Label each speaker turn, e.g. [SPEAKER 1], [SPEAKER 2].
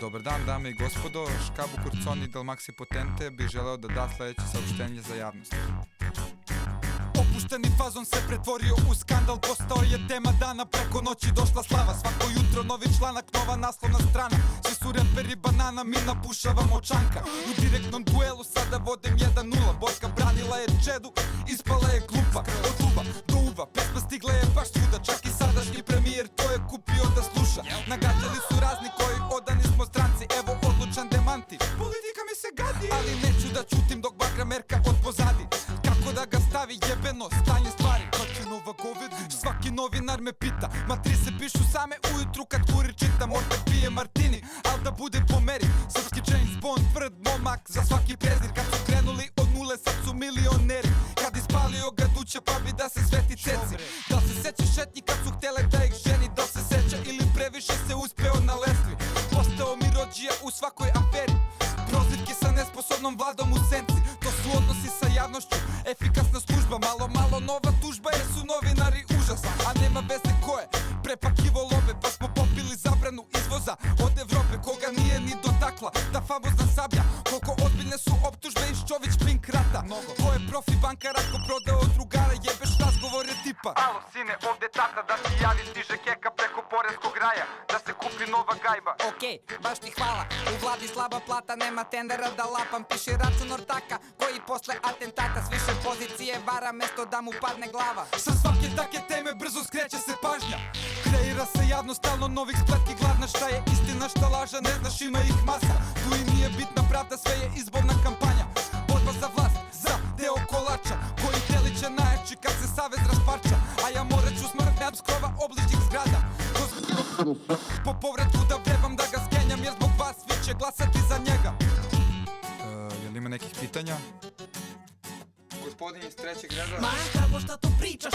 [SPEAKER 1] Dobar dan, dame i gospodo. Škabu Kurconi del Maxi Potente bi želeo da da sledeće saopštenje za javnost.
[SPEAKER 2] Opušteni fazon se pretvorio u skandal, postao je tema dana, preko noći došla slava. Svako jutro novi članak, nova naslovna strana. Svi su reperi banana, mi napušavamo čanka. U direktnom duelu sada vodem 1-0. Borka branila je Čedu, ispala je glupa. Od uva do uva, pesma stigla je baš svuda. Čak i sadašnji premijer to je kupio da sluša. Nagađali su razni koji odani smo stranci. Evo odlučan demanti, politika mi se gadi. Ali neću da ćutim dok bagra merka od pozadi. Kako da ga stavi jebeno stanje stvari. Kad je nova govedina, svaki novinar me pita. Matri se pišu same ujutru kad kurir čita. Možda pije martini, al da bude po meri. Srpski James Bond, tvrd momak za svaki prezir. Kad su krenuli od nule, sad su milioneri. Kad ispalio ga duće pa bi da se sveti ceci. Da se seća šetnji kad su htele da ih ženi. Da se seća ili previše se uspeo na lestvi. Postao mi rođija u svakoj aferi. Prozivke sa nesposobnom vladom u senci. To su odnosi sa javnošću, efikasna služba. Malo nova tužba jer su novinari užas. A nema veze ko je prepakivo lobe. Pa smo popili zabranu izvoza od Evrope. Koga nije ni dotakla ta famozna sablja. Koliko ozbiljne su optužbe iz Čović Pink rata. Ko je profi bankar ako prodao drugara. Jebeš razgovore tipa: alo sine, ovde tata, da ti javi, stiže keka preko poreskog raja. Da se kupi nova gajba.
[SPEAKER 3] Okej, baš ti hvala. U vladi slaba plata, nema tendera da lapam. Piše račun ortaka koji posle atentata s više pozicije vara mesto da mu padne glava.
[SPEAKER 2] Sa svake take teme brzo skreće se pažnja. Kreira se javno stalno novih spletki. Glavna šta je istina, šta laža, ne znaš, ima ih masa. Tu i nije bitna pravda, sve je izborna kampanja. Borba za vlast, za deo kolača. Koji deliće najjači kad se savez rasparča. A ja morat ću smrtnjam s krova obližnjih zgrada. Po povratku da vrebam, da ga skenjam. Jer zbog vas svi će glasati za njega.
[SPEAKER 1] Jel ima nekih pitanja? Gospodin iz trećeg reda.
[SPEAKER 3] Ma, kako šta to pričaš,